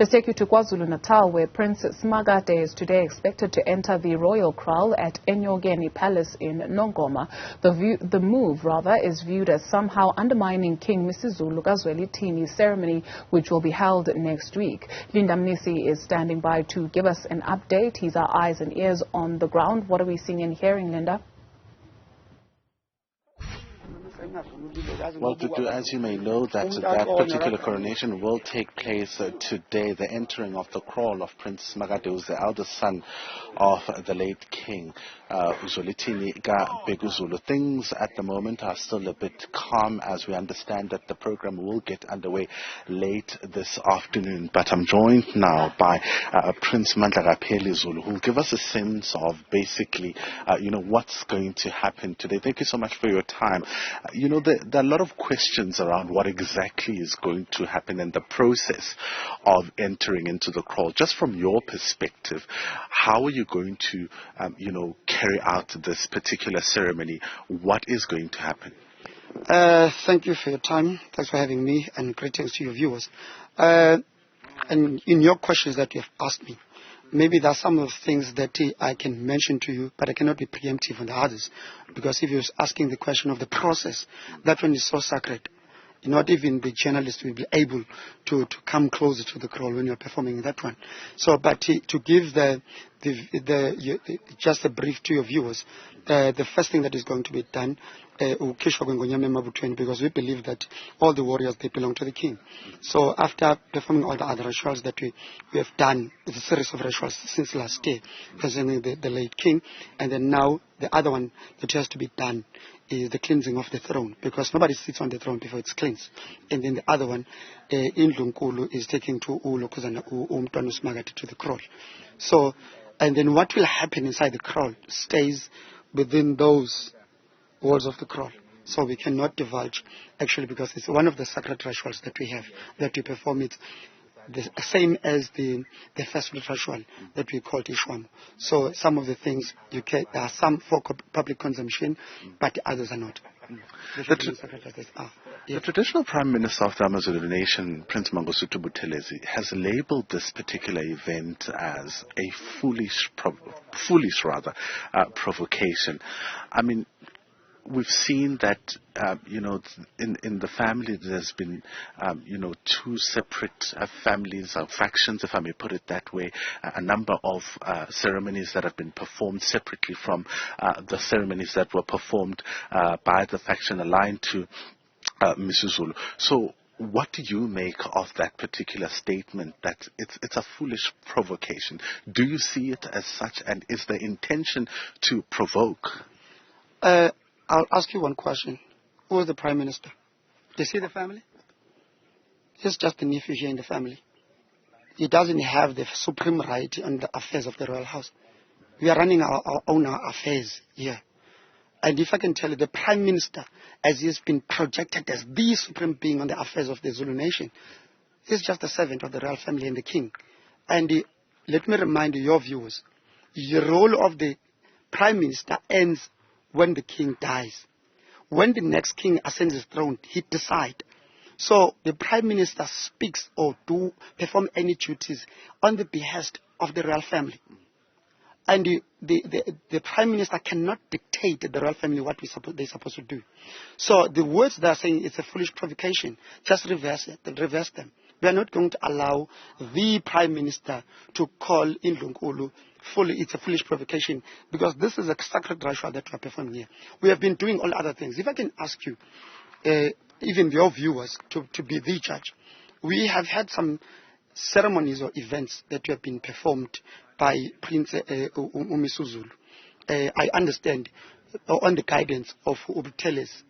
Let's take you to KwaZulu-Natal, where Prince Simakade is today expected to enter the royal kraal at Enyokeni Palace in Nongoma. The move is viewed as somehow undermining King Misuzulu kaZwelithini ceremony, which will be held next week. Mnisi is standing by to give us an update. He's our eyes and ears on the ground. What are we seeing and hearing, Linda? Well, Dudu, as you may know, that particular coronation will take place today. The entering of the kraal of Prince Simakade, who is the eldest son of the late King KaZwelithini Beguzulu. Things at the moment are still a bit calm, as we understand that the program will get underway late this afternoon. But I'm joined now by Prince Zulu, who will give us a sense of basically, what's going to happen today. Thank you so much for your time. There are a lot of questions around what exactly is going to happen and the process of entering into the kraal. Just from your perspective, how are you going to, carry out this particular ceremony? What is going to happen? Thank you for your time. Thanks for having me, and greetings to your viewers. And in your questions that you have asked me, maybe there are some of the things that I can mention to you, but I cannot be preemptive on the others. Because if you're asking the question of the process, that one is so sacred. Not even the journalist will be able to come closer to the kraal when you're performing that one. So, but to give just a brief to your viewers, the first thing that is going to be done, because we believe that all the warriors, they belong to the king. So after performing all the other rituals that we have done, it's a series of rituals since last year concerning the late king, and then now the other one that has to be done is the cleansing of the throne, because nobody sits on the throne before it's cleansed. And then the other one, Indlunkulu, is taking to Simakade to the kraal. So, and then what will happen inside the kraal stays within those walls of the kraal. So we cannot divulge, actually, because it's one of the sacred rituals that we have, that we perform it the same as the first ritual that we call Ishwam. So some of the things there are some for public consumption, but the others are not. The traditional Prime Minister of the Amazulu Nation, Prince Mangosuthu Buthelezi, has labelled this particular event as a foolish provocation. I mean, we've seen that, in the family there's been, two separate families or factions, if I may put it that way, a number of ceremonies that have been performed separately from the ceremonies that were performed by the faction aligned to Misuzulu. So what do you make of that particular statement, that it's a foolish provocation? Do you see it as such, and is the intention to provoke? I'll ask you one question. Who is the Prime Minister? Do you see the family? He's just a nephew here in the family. He doesn't have the supreme right on the affairs of the royal house. We are running our own affairs here. And if I can tell you, the Prime Minister, as he has been projected as the supreme being on the affairs of the Zulu nation, he's just a servant of the royal family and the king. And let me remind you, your viewers, the role of the Prime Minister ends when the king dies. When the next king ascends his throne, he decides. So the Prime Minister speaks or perform any duties on the behest of the royal family. And the Prime Minister cannot dictate the royal family what they're supposed to do. So the words they are saying it's a foolish provocation. Just reverse them. We are not going to allow the Prime Minister to call Indlunkulu it's a foolish provocation, because this is a sacred ritual that we are performing here. We have been doing all other things. If I can ask you, even your viewers, to be the judge, we have had some ceremonies or events that have been performed by Prince Misuzulu. I understand, on the guidance of Ubuthelezi.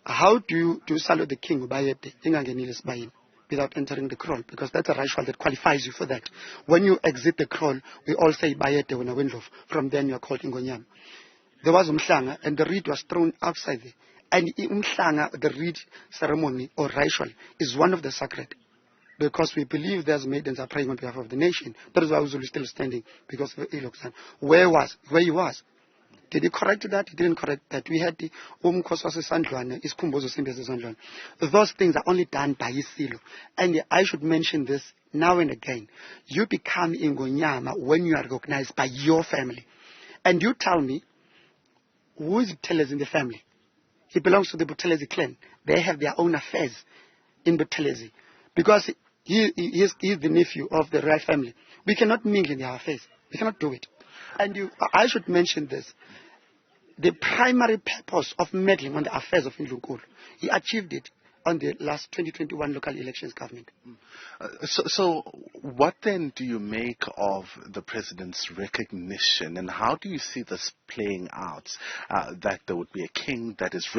How do you salute the king without entering the kraal? Because that's a ritual that qualifies you for that. When you exit the kraal, we all say Bayete when a windlof. From then you are called Ngonyam. There was Umhlanga, and the reed was thrown outside there. And Umhlanga, the reed ceremony or ritual, is one of the sacred. Because we believe there's maidens are praying on behalf of the nation. That is why Uzulu is still standing, because of Iloksan. Where he was. Did he correct that? He didn't correct that. We had the Sandlwane, Iskumbozo Simbese Sandlwane. Those things are only done by Isilo. And I should mention this now and again, you become Ingonyama when you are recognized by your family. And you tell me, who is Buthelezi in the family? He belongs to the Buthelezi clan. They have their own affairs in Buthelezi. Because he is the nephew of the royal family. We cannot mingle in their affairs. We cannot do it. And I should mention this. The primary purpose of meddling on the affairs of Ndlunkulu, he achieved it on the last 2021 local elections government. So what then do you make of the president's recognition, and how do you see this playing out, that there would be a king that is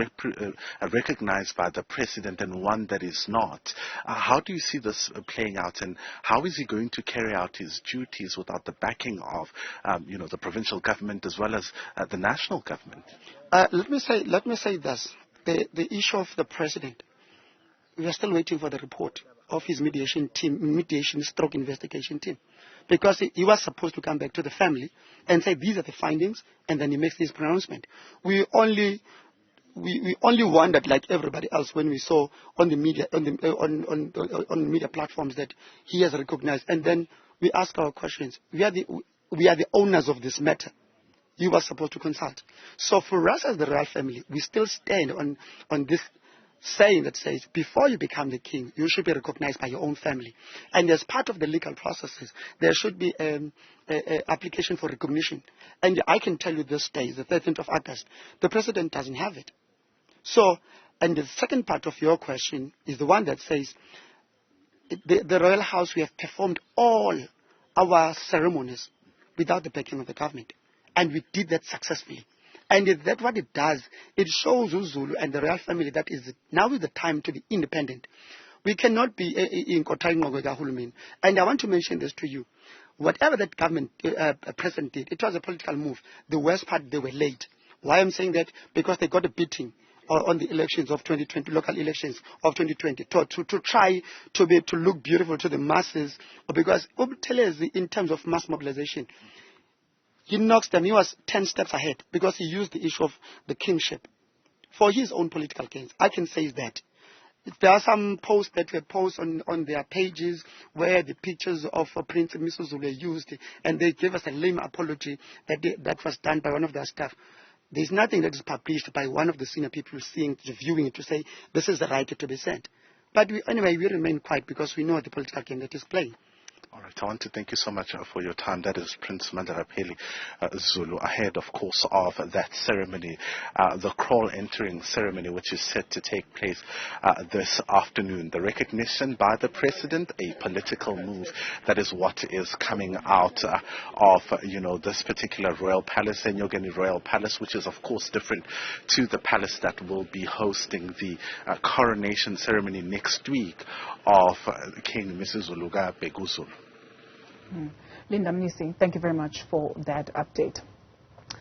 recognized by the president and one that is not? How do you see this playing out, and how is he going to carry out his duties without the backing of the provincial government as well as the national government? Let me say this. The issue of the president, we are still waiting for the report of his mediation stroke investigation team. Because he was supposed to come back to the family and say these are the findings, and then he makes this pronouncement. We only wondered, like everybody else, when we saw on the media on media platforms that he has recognized, and then we ask our questions. We are the owners of this matter. You were supposed to consult. So for us as the royal family, we still stand on this saying that says, before you become the king, you should be recognized by your own family. And as part of the legal processes, there should be an application for recognition. And I can tell you this day, the 13th of August, the president doesn't have it. So, and the second part of your question is the one that says, the royal house, we have performed all our ceremonies without the backing of the government. And we did that successfully. And that's what it does. It shows Zulu and the royal family that now is the time to be independent. We cannot be in Kotainogwe. And I want to mention this to you. Whatever that government president did, it was a political move. The worst part, they were late. Why I'm saying that? Because they got a beating on the elections of 2020, local elections of 2020, to try to look beautiful to the masses. Because Ubuthelezi, in terms of mass mobilization, he knocks them. He was 10 steps ahead because he used the issue of the kingship for his own political gains. I can say that. There are some posts that were posted on their pages where the pictures of Prince Misuzulu were used, and they gave us a lame apology that was done by one of their staff. There's nothing that is published by one of the senior people viewing it to say this is the right to be sent. But anyway, we remain quiet because we know the political game that is playing. All right, I want to thank you so much for your time. That is Prince Mandarapeli Zulu, ahead, of course, of that ceremony, the kraal entering ceremony, which is set to take place this afternoon. The recognition by the president, a political move. That is what is coming out of, this particular royal palace, Enyokeni Royal Palace, which is, of course, different to the palace that will be hosting the coronation ceremony next week of King Misuzulu Beguzulu. Linda Mnisi, thank you very much for that update.